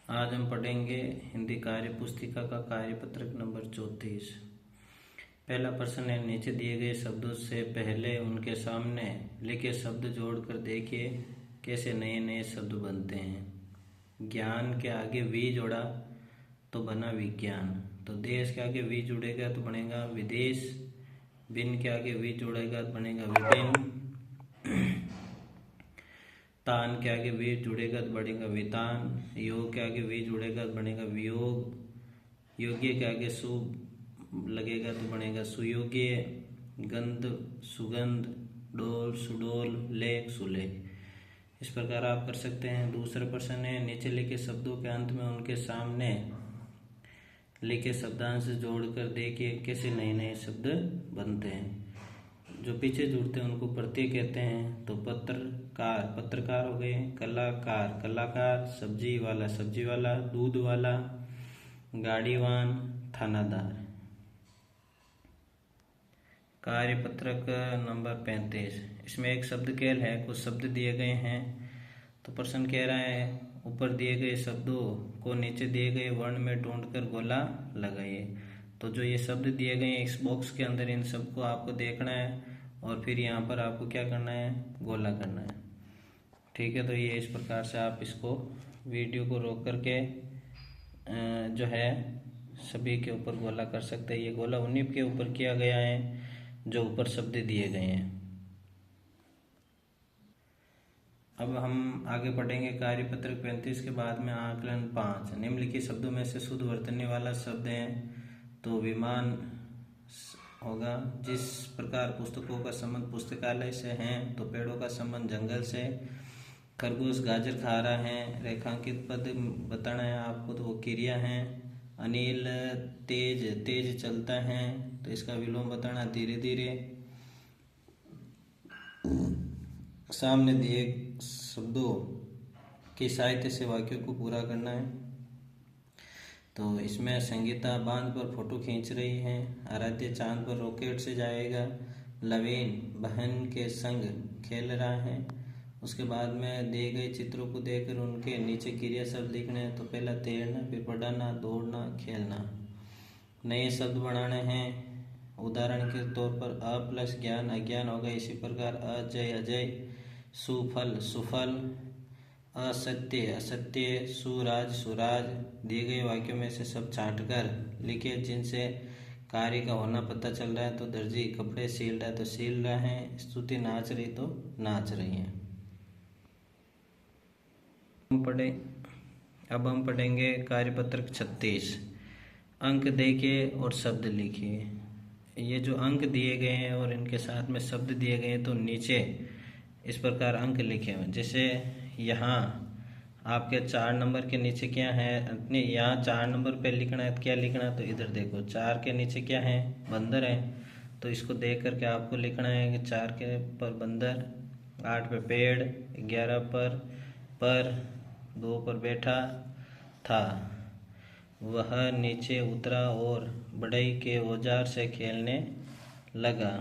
आज हम पढ़ेंगे हिंदी कार्य पुस्तिका का कार्यपत्रक नंबर 34। पहला प्रश्न है, नीचे दिए गए शब्दों से पहले उनके सामने लिखे शब्द जोड़कर देखिए कैसे नए नए शब्द बनते हैं। ज्ञान के आगे वी जोड़ा तो बना विज्ञान। तो देश के आगे वी जुड़ेगा तो बनेगा विदेश। बिन के आगे वी जुड़ेगा तो बनेगा विभिन्न। तान के आगे वी जुड़ेगा तो बढ़ेगा वितान। योग के आगे वी जुड़ेगा तो बनेगा वियोग। योग्य के आगे सु लगेगा तो बनेगा सुयोग्य। गंध सुगंध। डोल सुडोल। लेख सुलेख। इस प्रकार आप कर सकते हैं। दूसरा प्रश्न है, नीचे लिखे शब्दों के अंत में उनके सामने लिखे शब्दांश जोड़कर देखिए कैसे नए नए शब्द बनते हैं। जो पीछे जुड़ते हैं उनको प्रत्यय कहते हैं। तो पत्रकार पत्रकार हो गए। कलाकार कलाकार। सब्जी वाला दूध वाला। गाड़ीवान थानादार। कार्यपत्रक नंबर 35। इसमें एक शब्द खेल है। कुछ शब्द दिए गए हैं तो प्रश्न कह रहा है, ऊपर दिए गए शब्दों को नीचे दिए गए वर्ण में ढूंढकर गोला लगाइए। तो जो ये शब्द दिए गए हैं इस बॉक्स के अंदर, इन सबको आपको देखना है और फिर यहाँ पर आपको क्या करना है, गोला करना है। ठीक है, तो ये इस प्रकार से आप इसको वीडियो को रोक करके जो है सभी के ऊपर गोला कर सकते हैं। ये गोला उन्हीं के ऊपर किया गया है जो ऊपर शब्द दिए गए हैं। अब हम आगे पढ़ेंगे कार्यपत्रक 35 के बाद में आकलन 5। निम्नलिखित शब्दों में से शुद्ध वर्तने वाला शब्द है। तो विमान होगा। जिस प्रकार पुस्तकों का संबंध पुस्तकालय से है तो पेड़ों का संबंध जंगल से। खरगोश गाजर खा रहा है। रेखांकित पद बताना है आपको तो वो क्रिया है। अनिल तेज तेज चलता है तो इसका विलोम बताना धीरे धीरे। सामने दिए शब्दों की साहित्य से वाक्यों को पूरा करना है। तो इसमें संगीता बांध पर फोटो खींच रही है। आराध्य चांद पर रॉकेट से जाएगा। लवीन बहन के संग खेल रहा है। उसके बाद में दिए गए चित्रों को देखकर उनके नीचे क्रिया शब्द लिखने हैं। तो पहला तैरना, फिर पढ़ना, दौड़ना, खेलना। नए शब्द बनाने हैं। उदाहरण के तौर पर अ प्लस ज्ञान अज्ञान होगा। इसी प्रकार अजय अजय। सुफल सुफल। असत्य असत्य। सुराज सुराज। दिए गए वाक्यों में से सब छांटकर लिखे जिनसे कार्य का होना पता चल रहा है। तो दर्जी कपड़े सील रहा है तो सील रहा है। स्तुति नाच रही तो नाच रही है। अब हम पढ़ेंगे कार्यपत्रक 36। अंक देखिए और शब्द लिखिए। ये जो अंक दिए गए हैं और इनके साथ में शब्द दिए गए हैं तो नीचे इस प्रकार अंक लिखे हुए। जैसे यहाँ आपके 4 नंबर के नीचे क्या है, अपने यहाँ 4 नंबर पे लिखना है तो क्या लिखना है, तो इधर देखो 4 के नीचे क्या है, बंदर है। तो इसको देख करके आपको लिखना है कि 4 के पर बंदर, 8 पे पेड़, 11 पर 2 पर बैठा था। वह नीचे उतरा और बढ़ई के औजार से खेलने लगा।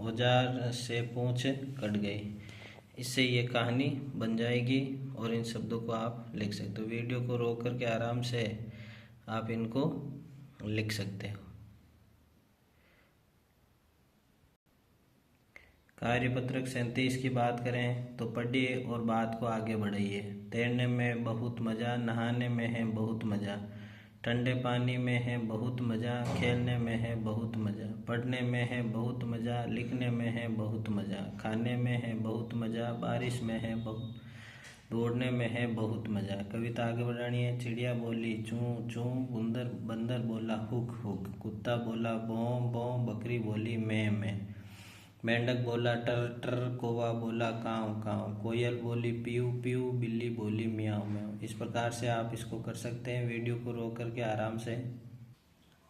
औजार से पूंछ कट गई। इससे ये कहानी बन जाएगी और इन शब्दों को आप लिख सकते हो। वीडियो को रोक करके आराम से आप इनको लिख सकते हो। कार्यपत्रक 37 की बात करें तो पढ़िए और बात को आगे बढ़ाइए। तैरने में बहुत मज़ा, नहाने में है बहुत मज़ा, ठंडे पानी में है बहुत मज़ा, खेलने में है बहुत मज़ा, पढ़ने में है बहुत मज़ा, लिखने में है बहुत मज़ा, खाने में है बहुत मज़ा, बारिश में है बहुत, दौड़ने में है बहुत मज़ा। कविता आगे बढ़ानी है। चिड़िया बोली चूँ चूँ, बंदर बोला हुक हुक, कुत्ता बोला बों बों, बकरी बोली मैं, मेंढक बोला टर टर, कौवा बोला काँव काँव, कोयल बोली पीऊ पीऊ, बिल्ली बोली म्याऊं म्याऊं। इस प्रकार से आप इसको कर सकते हैं। वीडियो को रोक करके आराम से।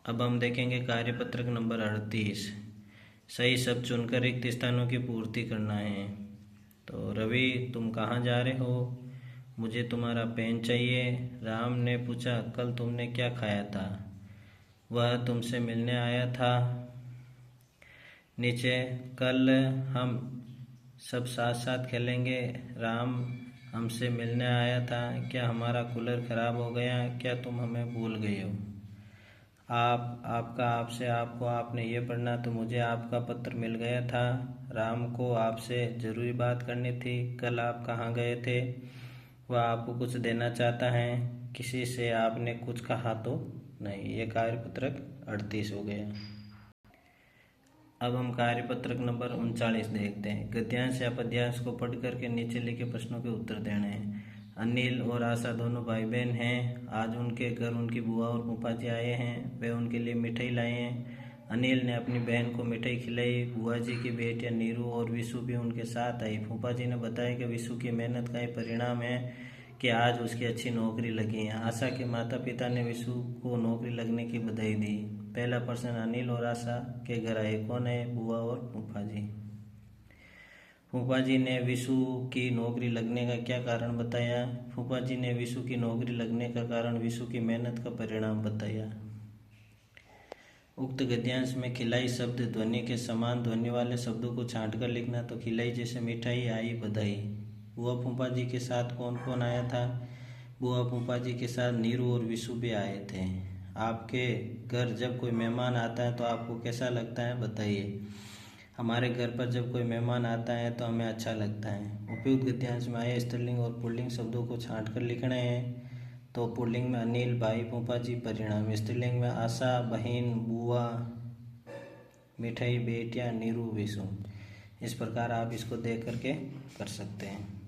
अब हम देखेंगे कार्यपत्रक नंबर 38। सही शब्द चुनकर रिक्त स्थानों की पूर्ति करना है। तो रवि तुम कहाँ जा रहे हो? मुझे तुम्हारा पेन चाहिए। राम ने पूछा कल तुमने क्या खाया था? वह तुमसे मिलने आया था। नीचे कल हम सब साथ साथ खेलेंगे। राम हमसे मिलने आया था। क्या हमारा कूलर ख़राब हो गया? क्या तुम हमें भूल गए हो? आपका, आपसे, आपको, आपने ये पढ़ना तो मुझे आपका पत्र मिल गया था। राम को आपसे ज़रूरी बात करनी थी। कल आप कहाँ गए थे? वह आपको कुछ देना चाहता है। किसी से आपने कुछ कहा तो नहीं। ये कार्यपत्रक 38 हो गया। अब हम कार्यपत्रक नंबर 39 देखते हैं। गद्यांश या पद्यांश को पढ़ करके नीचे लिखे प्रश्नों के उत्तर देने हैं। अनिल और आशा दोनों भाई बहन हैं। आज उनके घर उनकी बुआ और फूफा जी आए हैं। वे उनके लिए मिठाई लाए हैं। अनिल ने अपनी बहन को मिठाई खिलाई। बुआ जी की बेटियां नीरू और विशु भी उनके साथ आई। फूफा जी ने बताया कि विशु की मेहनत का ही परिणाम है कि आज उसकी अच्छी नौकरी लगी है। आशा के माता पिता ने विशु को नौकरी लगने की बधाई दी। पहला प्रश्न, अनिल और आशा के घर आए कौन है? बुआ और फूफा जी। फूफा जी ने विशु की नौकरी लगने का क्या कारण बताया? फूफा जी ने विशु की नौकरी लगने का कारण विशु की मेहनत का परिणाम बताया। उक्त गद्यांश में खिलाई शब्द ध्वनि के समान ध्वनि वाले शब्दों को छांटकर लिखना। तो खिलाई जैसे मिठाई, आई, बधाई। बुआ फूफा जी के साथ कौन कौन आया था? बुआ फूफा जी के साथ नीरू और विशु भी आए थे। आपके घर जब कोई मेहमान आता है तो आपको कैसा लगता है? बताइए। हमारे घर पर जब कोई मेहमान आता है तो हमें अच्छा लगता है। उपयुक्त गद्यांश में आए स्त्रीलिंग और पुल्लिंग शब्दों को छांटकर लिखने हैं। तो पुल्लिंग में अनिल, भाई, फूफा जी, परिणाम। स्त्रीलिंग में आशा, बहन, बुआ, मिठाई, बेटियां, नीरू, विशु। इस प्रकार आप इसको देख करके कर सकते हैं।